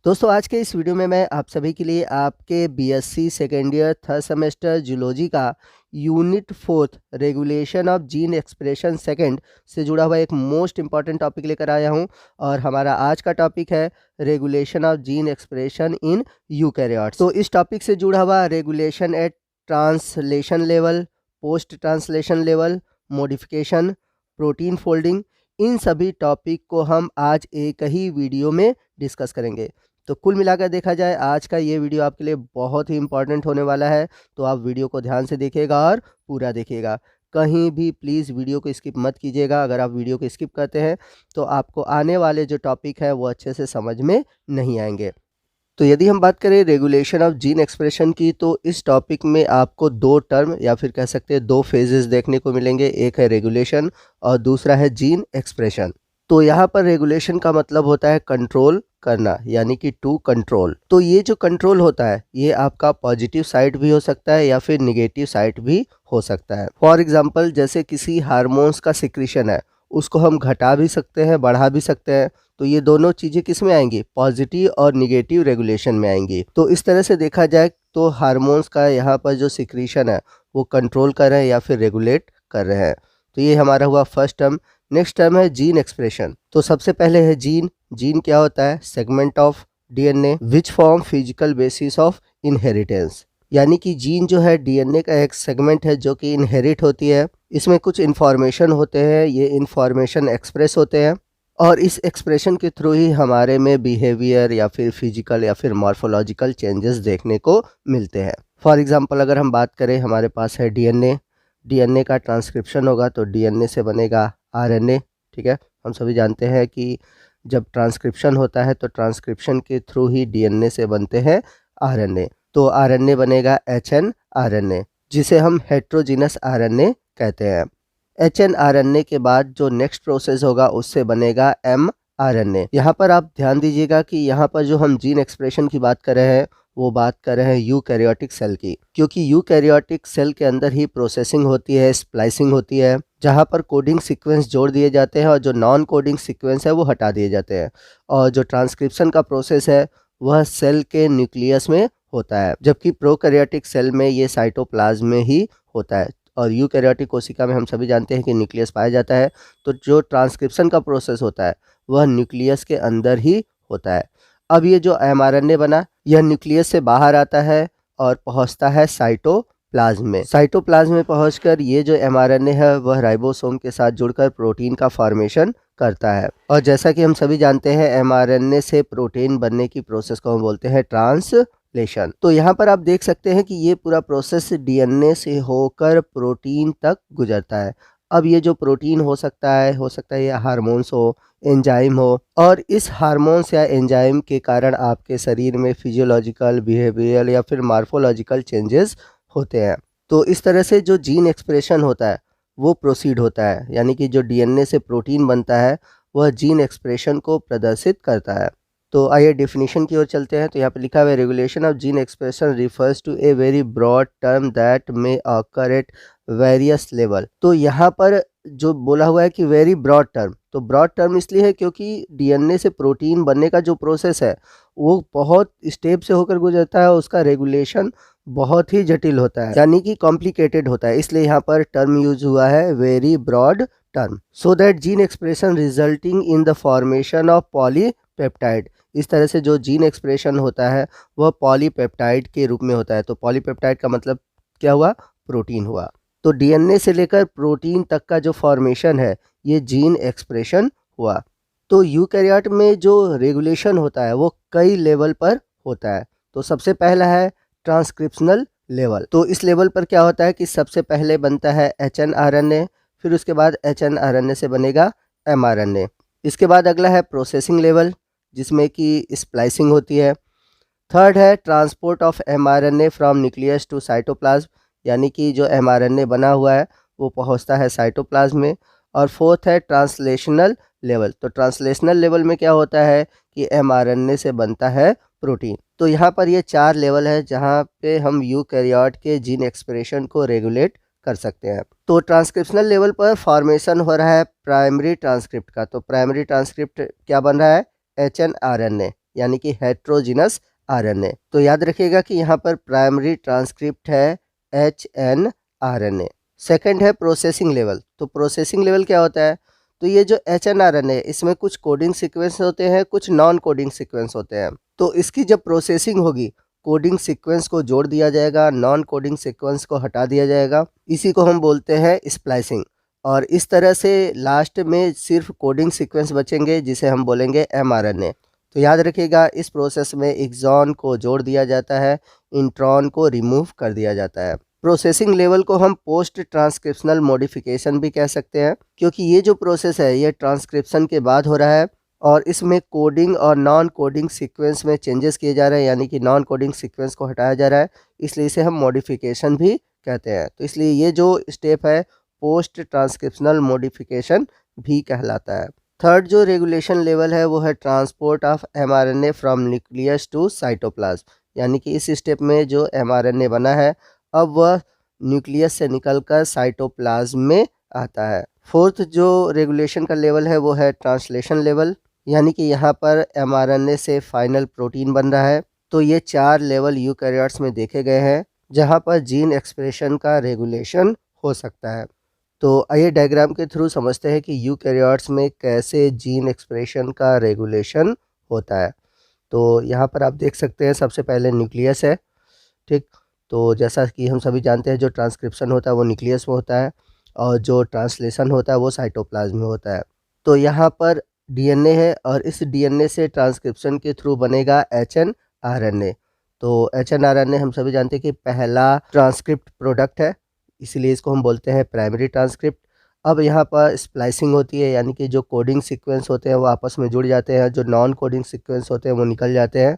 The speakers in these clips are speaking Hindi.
दोस्तों आज के इस वीडियो में मैं आप सभी के लिए आपके BSc second year third semester zoology का unit 4 regulation of gene expression second से जुड़ा हुआ एक मोस्ट इंपॉर्टेंट टॉपिक लेकर आया हूं। और हमारा आज का टॉपिक है regulation of gene expression in eukaryotes. तो इस टॉपिक से जुड़ा हुआ regulation at translation level, post translation level, modification, protein folding, इन सभी टॉपिक को हम आज एक ही वीडियो में डिस्कस करेंगे। तो कुल मिलाकर देखा जाए आज का ये वीडियो आपके लिए बहुत ही इंपॉर्टेंट होने वाला है, तो आप वीडियो को ध्यान से देखिएगा और पूरा देखिएगा। कहीं भी प्लीज़ वीडियो को स्किप मत कीजिएगा। अगर आप वीडियो को स्किप करते हैं तो आपको आने वाले जो टॉपिक है वो अच्छे से समझ में नहीं आएंगे। तो यदि हम बात करें रेगुलेशन ऑफ जीन एक्सप्रेशन की, तो इस टॉपिक में आपको दो टर्म या फिर कह सकते हैं दो फेजेस देखने को मिलेंगे। एक है रेगुलेशन और दूसरा है जीन एक्सप्रेशन। तो यहाँ पर रेगुलेशन का मतलब होता है कंट्रोल करना, यानी कि टू कंट्रोल। तो ये जो कंट्रोल होता है ये आपका पॉजिटिव साइड भी हो सकता है या फिर निगेटिव साइड भी हो सकता है। फॉर एग्जांपल जैसे किसी हार्मोन्स का सिक्रीशन है, उसको हम घटा भी सकते हैं, बढ़ा भी सकते हैं। तो ये दोनों चीज़ें किस में आएंगी? पॉजिटिव और निगेटिव रेगुलेशन में आएंगी। तो इस तरह से देखा जाए तो हार्मोन्स का यहाँ पर जो सिक्रीशन है वो कंट्रोल कर रहे हैं या फिर रेगुलेट कर रहे हैं। तो ये हमारा हुआ फर्स्ट टर्म। नेक्स्ट टर्म है जीन एक्सप्रेशन। तो सबसे पहले है जीन। जीन क्या होता है? Segment of DNA which form physical basis of inheritance. यानी कि जीन जो है डीएनए का एक सेगमेंट है जो कि इनहेरिट होती है। इसमें कुछ इन्फॉर्मेशन होते हैं, ये इन्फॉर्मेशन एक्सप्रेस होते हैं और इस एक्सप्रेशन के थ्रू ही हमारे में बिहेवियर या फिर फिजिकल या फिर मॉर्फोलॉजिकल चेंजेस देखने को मिलते हैं। फॉर एग्जांपल अगर हम बात करें, हमारे पास है डीएनए। डीएनए का ट्रांसक्रिप्शन होगा तो डीएनए से बनेगा आरएनए। ठीक है, हम सभी जानते हैं कि जब ट्रांसक्रिप्शन होता है तो ट्रांसक्रिप्शन के थ्रू ही डीएनए से बनते हैं आरएनए। तो आरएनए बनेगा एचएनआरएनए, जिसे हम हेट्रोजीनस आरएनए कहते हैं। एचएनआरएनए के बाद जो नेक्स्ट प्रोसेस होगा उससे बनेगा एमआरएनए। यहाँ पर आप ध्यान दीजिएगा कि यहाँ पर जो हम जीन एक्सप्रेशन की बात कर रहे हैं वो बात कर रहे हैं यूकैरियोटिक सेल की, क्योंकि यूकैरियोटिक सेल के अंदर ही प्रोसेसिंग होती है, स्प्लाइसिंग होती है, जहाँ पर कोडिंग सीक्वेंस जोड़ दिए जाते हैं और जो नॉन कोडिंग सीक्वेंस है वो हटा दिए जाते हैं। और जो ट्रांसक्रिप्शन का प्रोसेस है वह सेल के न्यूक्लियस में होता है, जबकि प्रोकैरियोटिक सेल में ये साइटोप्लाज्म में ही होता है। और यूकैरियोटिक कोशिका में हम सभी जानते हैं कि न्यूक्लियस पाया जाता है। तो जो ट्रांसक्रिप्शन का प्रोसेस होता है वह न्यूक्लियस के अंदर ही होता है। अब ये जो एमआरएनए बना यह न्यूक्लियस से बाहर आता है और पहुंचता है साइटोप्लाज्म में। साइटोप्लाज्म में पहुंचकर ये जो एमआरएनए है वह राइबोसोम के साथ जुड़कर प्रोटीन का फॉर्मेशन करता है। और जैसा कि हम सभी जानते हैं एमआरएनए से प्रोटीन बनने की प्रोसेस को हम बोलते हैं ट्रांसलेशन। तो यहाँ पर आप देख सकते हैं कि ये पूरा प्रोसेस डीएनए से होकर प्रोटीन तक गुजरता है। अब ये जो प्रोटीन हो सकता है ये हार्मोन्स हो, एंजाइम हो, और इस हार्मोन्स या एंजाइम के कारण आपके शरीर में फिजियोलॉजिकल, बिहेवियरल या फिर मॉर्फोलॉजिकल चेंजेस होते हैं। तो इस तरह से जो जीन एक्सप्रेशन होता है वो प्रोसीड होता है, यानी कि जो डीएनए से प्रोटीन बनता है वह जीन एक्सप्रेशन को प्रदर्शित करता है। तो आइए डेफिनेशन की ओर चलते हैं। तो यहाँ पे लिखा हुआ है regulation of gene expression refers to a very broad term that may occur at various level. तो यहाँ पर जो बोला हुआ है कि वेरी ब्रॉड टर्म, तो ब्रॉड टर्म इसलिए है क्योंकि डीएनए से प्रोटीन बनने का जो प्रोसेस है वो बहुत स्टेप से होकर गुजरता है, उसका रेगुलेशन बहुत ही जटिल होता है, यानी कि कॉम्प्लिकेटेड होता है। इसलिए यहाँ पर टर्म यूज हुआ है very broad term. So that gene expression resulting in the formation of polypeptide. इस तरह से जो जीन एक्सप्रेशन होता है वह पॉलीपेप्टाइड के रूप में होता है। तो पॉलीपेप्टाइड का मतलब क्या हुआ? प्रोटीन हुआ। तो डीएनए से लेकर प्रोटीन तक का जो फॉर्मेशन है ये जीन एक्सप्रेशन हुआ। तो यूकैरियोट में जो रेगुलेशन होता है वो कई लेवल पर होता है। तो सबसे पहला है ट्रांसक्रिप्शनल लेवल। तो इस लेवल पर क्या होता है कि सबसे पहले बनता है एचएनआरएनए, फिर उसके बाद एचएनआरएनए से बनेगा एमआरएनए। इसके बाद अगला है प्रोसेसिंग लेवल, जिसमें कि स्प्लाइसिंग होती है। थर्ड है transport of mRNA from nucleus to cytoplasm, यानी कि जो एमआरएनए बना हुआ है वो पहुंचता है साइटोप्लाज्म में। और फोर्थ है ट्रांसलेशनल लेवल। तो ट्रांसलेशनल लेवल में क्या होता है कि एमआरएनए से बनता है प्रोटीन। तो यहाँ पर ये 4 लेवल है जहाँ पे हम यूकैरियोट के जीन एक्सप्रेशन को रेगुलेट कर सकते हैं। तो ट्रांसक्रिप्शनल लेवल पर फॉर्मेशन हो रहा है प्राइमरी ट्रांसक्रिप्ट का। तो प्राइमरी ट्रांसक्रिप्ट क्या बन रहा है? एचएनआरएनए। यानी कि हेट्रोजिनस आरएनए। तो याद रखिएगा कि यहाँ पर प्राइमरी ट्रांसक्रिप्ट है HNRNA। सेकंड है प्रोसेसिंग लेवल। तो प्रोसेसिंग लेवल क्या होता है? तो ये जो HNRNA इसमें कुछ कोडिंग सीक्वेंस होते हैं, कुछ नॉन कोडिंग सीक्वेंस होते हैं। तो इसकी जब प्रोसेसिंग होगी, कोडिंग सीक्वेंस को जोड़ दिया जाएगा, नॉन कोडिंग सीक्वेंस को हटा दिया जाएगा। इसी को हम बोलते हैं स्प्लाइसिंग। और इस तरह से लास्ट में सिर्फ कोडिंग सीक्वेंस बचेंगे जिसे हम बोलेंगे mRNA। तो याद रखिएगा इस प्रोसेस में एक्सॉन को जोड़ दिया जाता है, इंट्रॉन को रिमूव कर दिया जाता है। प्रोसेसिंग लेवल को हम पोस्ट ट्रांसक्रिप्शनल मॉडिफिकेशन भी कह सकते हैं, क्योंकि ये जो प्रोसेस है ये ट्रांसक्रिप्शन के बाद हो रहा है और इसमें कोडिंग और नॉन कोडिंग सीक्वेंस में चेंजेस किए जा रहे हैं, यानी कि नॉन कोडिंग सीक्वेंस को हटाया जा रहा है, इसलिए इसे हम मॉडिफिकेशन भी कहते हैं। तो इसलिए ये जो स्टेप है पोस्ट ट्रांसक्रिप्शनल मॉडिफिकेशन भी कहलाता है। थर्ड जो रेगुलेशन लेवल है वो है transport of mRNA from nucleus to cytoplasm, यानी कि इस स्टेप में जो mRNA बना है अब वह न्यूक्लियस से निकलकर साइटोप्लाज्म में आता है। फोर्थ जो रेगुलेशन का लेवल है वो है ट्रांसलेशन लेवल, यानी कि यहाँ पर mRNA से फाइनल प्रोटीन बन रहा है। तो ये 4 लेवल यूकैरियोट्स में देखे गए हैं जहाँ पर जीन एक्सप्रेशन का रेगुलेशन हो सकता है। तो आइए डायग्राम के थ्रू समझते हैं कि यूकैरियोट्स में कैसे जीन एक्सप्रेशन का रेगुलेशन होता है। तो यहाँ पर आप देख सकते हैं सबसे पहले न्यूक्लियस है, ठीक। तो जैसा कि हम सभी जानते हैं जो ट्रांसक्रिप्शन होता है वो न्यूक्लियस में होता है और जो ट्रांसलेशन होता है वो साइटोप्लाज्म में होता है। तो यहाँ पर डीएनए है और इस डीएनए से ट्रांसक्रिप्शन के थ्रू बनेगा HNRNA। तो HNRNA हम सभी जानते हैं कि पहला ट्रांसक्रिप्ट प्रोडक्ट है, इसीलिए इसको हम बोलते हैं प्राइमरी ट्रांसक्रिप्ट। अब यहाँ पर स्प्लाइसिंग होती है, यानी कि जो कोडिंग सीक्वेंस होते हैं वो आपस में जुड़ जाते हैं, जो नॉन कोडिंग सीक्वेंस होते हैं वो निकल जाते हैं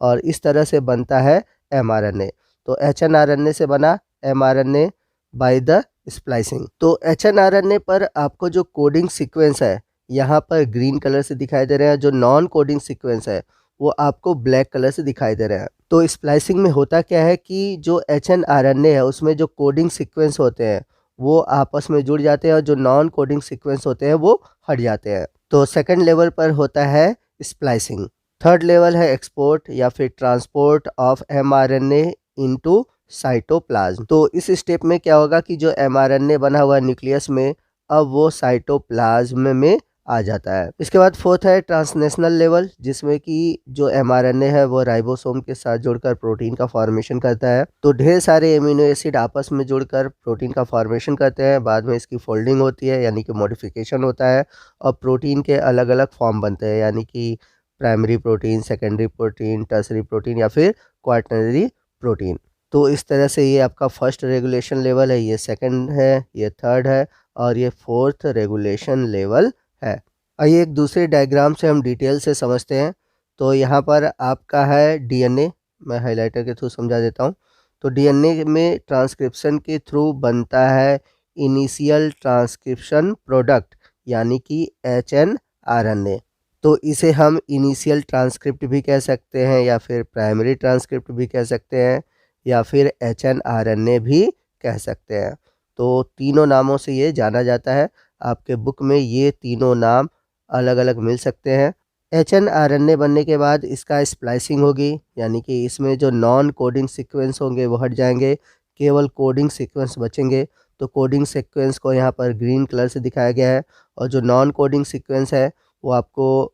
और इस तरह से बनता है mRNA। तो HNRNA से बना mRNA बाय द स्प्लाइसिंग। तो HNRNA पर आपको जो कोडिंग सीक्वेंस है यहाँ पर ग्रीन कलर से दिखाई दे रहे हैं, जो नॉन कोडिंग सीक्वेंस है वो आपको ब्लैक कलर से दिखाई दे रहे हैं। तो स्प्लाइसिंग में होता क्या है कि जो HNRNA है उसमें जो कोडिंग सीक्वेंस होते हैं वो आपस में जुड़ जाते हैं और जो नॉन कोडिंग सीक्वेंस होते हैं वो हट जाते हैं। तो सेकंड लेवल पर होता है स्प्लाइसिंग। थर्ड लेवल है एक्सपोर्ट या फिर transport of mRNA into cytoplasm. तो इस स्टेप में क्या होगा कि जो mRNA बना हुआ है न्यूक्लियस में अब वो साइटोप्लाज्म में आ जाता है। इसके बाद फोर्थ है ट्रांसलेशनल लेवल, जिसमें कि जो mRNA है वो राइबोसोम के साथ जुड़कर प्रोटीन का फॉर्मेशन करता है। तो ढेर सारे एमिनो एसिड आपस में जुड़कर प्रोटीन का फॉर्मेशन करते हैं, बाद में इसकी फोल्डिंग होती है यानी कि मॉडिफिकेशन होता है और प्रोटीन के अलग अलग फॉर्म बनते हैं, यानी कि primary protein, secondary protein, tertiary protein या फिर क्वाटरनरी प्रोटीन। तो इस तरह से ये आपका फर्स्ट रेगुलेशन लेवल है, ये सेकंड है, ये थर्ड है और ये फोर्थ रेगुलेशन लेवल है। आइए एक दूसरे डायग्राम से हम डिटेल से समझते हैं। तो यहाँ पर आपका है डीएनए, मैं हाइलाइटर के थ्रू समझा देता हूँ। तो डीएनए में ट्रांसक्रिप्शन के थ्रू बनता है इनिशियल ट्रांसक्रिप्शन प्रोडक्ट, यानी कि HNRNA। तो इसे हम इनिशियल ट्रांसक्रिप्ट भी कह सकते हैं या फिर प्राइमरी ट्रांसक्रिप्ट भी कह सकते हैं या फिर HNRNA भी कह सकते हैं। तो तीनों नामों से ये जाना जाता है। आपके बुक में ये तीनों नाम अलग अलग मिल सकते हैं। HNRNA बनने के बाद इसका स्प्लाइसिंग होगी, यानी कि इसमें जो नॉन कोडिंग सीक्वेंस होंगे वो हट जाएंगे, केवल कोडिंग सीक्वेंस बचेंगे। तो कोडिंग सीक्वेंस को यहाँ पर ग्रीन कलर से दिखाया गया है और जो नॉन कोडिंग सीक्वेंस है वो आपको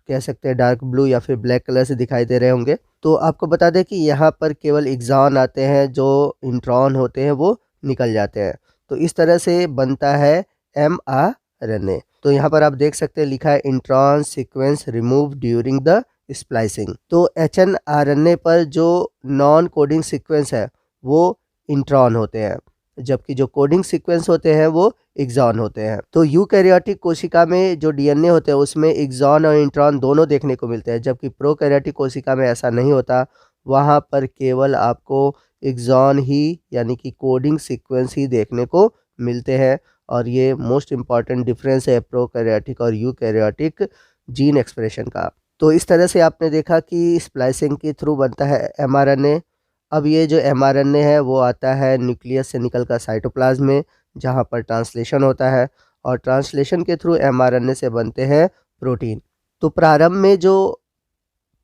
कह सकते हैं डार्क ब्लू या फिर ब्लैक कलर से दिखाई दे रहे होंगे। तो आपको बता दें कि यहाँ पर केवल एक्सॉन आते हैं, जो इंट्रॉन होते हैं वो निकल जाते हैं। तो इस तरह से बनता है mRNA। तो यहाँ पर आप देख सकते हैं लिखा है intron sequence remove during the splicing. तो HNRNA पर जो नॉन कोडिंग सीक्वेंस है वो इंट्रॉन होते हैं, जबकि जो कोडिंग सीक्वेंस होते हैं वो एक्सॉन होते हैं। तो यूकैरियोटिक कोशिका में जो डीएनए होते हैं उसमें एक्सॉन और इंट्रॉन दोनों देखने को मिलते हैं, जबकि प्रोकैरियोटिक कोशिका में ऐसा नहीं होता। वहाँ पर केवल आपको एक्सॉन ही यानी कि कोडिंग सीक्वेंस ही देखने को मिलते हैं और ये मोस्ट इम्पॉर्टेंट डिफरेंस है प्रोकैरियोटिक और यूकैरियोटिक जीन एक्सप्रेशन का। तो इस तरह से आपने देखा कि स्प्लाइसिंग के थ्रू बनता है mRNA। अब ये जो mRNA है वो आता है न्यूक्लियस से निकलकर साइटोप्लाज्म में, जहाँ पर ट्रांसलेशन होता है और ट्रांसलेशन के थ्रू mRNA से बनते हैं प्रोटीन। तो प्रारंभ में जो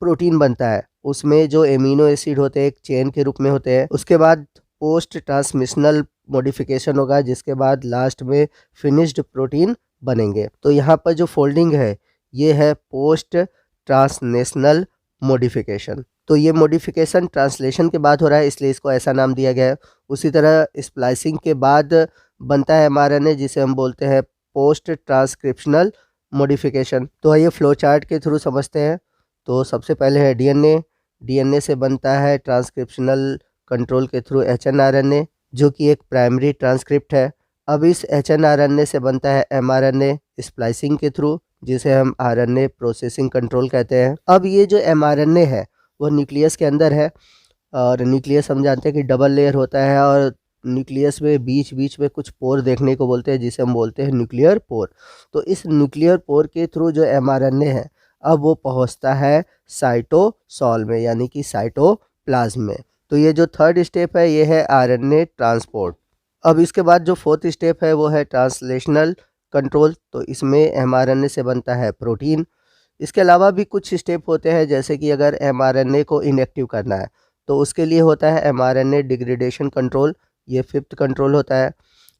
प्रोटीन बनता है उसमें जो एमिनो एसिड होते हैं एक चेन के रूप में होते हैं। उसके बाद पोस्ट ट्रांसमिशनल मॉडिफिकेशन होगा जिसके बाद लास्ट में फिनिश्ड प्रोटीन बनेंगे। तो यहाँ पर जो फोल्डिंग है ये है पोस्ट ट्रांसलेशनल मॉडिफिकेशन। तो ये मॉडिफिकेशन ट्रांसलेशन के बाद हो रहा है इसलिए इसको ऐसा नाम दिया गया है। उसी तरह स्प्लाइसिंग के बाद बनता है mRNA जिसे हम बोलते हैं पोस्ट ट्रांसक्रिप्शनल मॉडिफिकेशन। तो आइए फ्लो चार्ट के थ्रू समझते हैं। तो सबसे पहले है डीएनए से बनता है ट्रांसक्रिप्शनल कंट्रोल के थ्रू एचएनआरएनए जो कि एक प्राइमरी ट्रांसक्रिप्ट है। अब इस एचएनआरएनए से बनता है एमआरएनए स्प्लाइसिंग के थ्रू जिसे हम आरएनए प्रोसेसिंग कंट्रोल कहते हैं। अब ये जो एमआरएनए है वो न्यूक्लियस के अंदर है और न्यूक्लियस हम जानते हैं कि डबल लेयर होता है और न्यूक्लियस में बीच बीच में कुछ पोर देखने को बोलते हैं जिसे हम बोलते हैं न्यूक्लियर पोर। तो इस न्यूक्लियर पोर के थ्रू जो एमआरएनए है अब वो पहुंचता है साइटोसॉल में यानी कि साइटोप्लाज्म में। तो ये जो थर्ड स्टेप है ये है आरएनए ट्रांसपोर्ट। अब इसके बाद जो फोर्थ स्टेप है वो है ट्रांसलेशनल कंट्रोल। तो इसमें एमआरएनए से बनता है प्रोटीन। इसके अलावा भी कुछ स्टेप होते हैं जैसे कि अगर एमआरएनए को इनएक्टिव करना है तो उसके लिए होता है एमआरएनए डिग्रेडेशन कंट्रोल, ये फिफ्थ कंट्रोल होता है।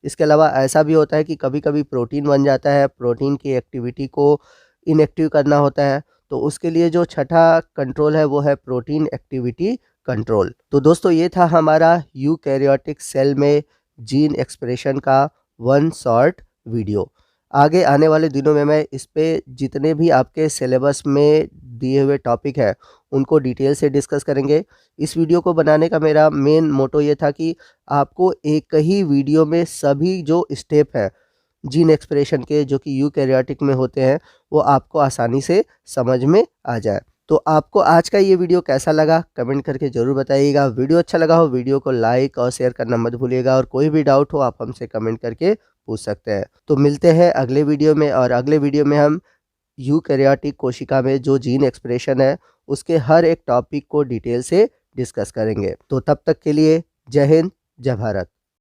इसके अलावा ऐसा भी होता है कि कभी कभी प्रोटीन बन जाता है, प्रोटीन की एक्टिविटी को इनएक्टिव करना होता है तो उसके लिए जो छठा कंट्रोल है वो है प्रोटीन एक्टिविटी कंट्रोल। तो दोस्तों ये था हमारा यूकैरियोटिक सेल में जीन एक्सप्रेशन का वन शॉर्ट वीडियो। आगे आने वाले दिनों में मैं इस पे जितने भी आपके सिलेबस में दिए हुए टॉपिक है उनको डिटेल से डिस्कस करेंगे। इस वीडियो को बनाने का मेरा मेन मोटो ये था कि आपको एक ही वीडियो में सभी जो स्टेप है जीन एक्सप्रेशन के जो कि यूकैरियोटिक में होते हैं वो आपको आसानी से समझ में आ जाए। तो आपको आज का ये वीडियो कैसा लगा कमेंट करके ज़रूर बताइएगा। वीडियो अच्छा लगा हो वीडियो को लाइक और शेयर करना मत भूलिएगा और कोई भी डाउट हो आप हमसे कमेंट करके पूछ सकते हैं। तो मिलते हैं अगले वीडियो में और अगले वीडियो में हम यूकैरियोटिक कोशिका में जो जीन एक्सप्रेशन है उसके हर एक टॉपिक को डिटेल से डिस्कस करेंगे। तो तब तक के लिए जय हिंद जय भारत।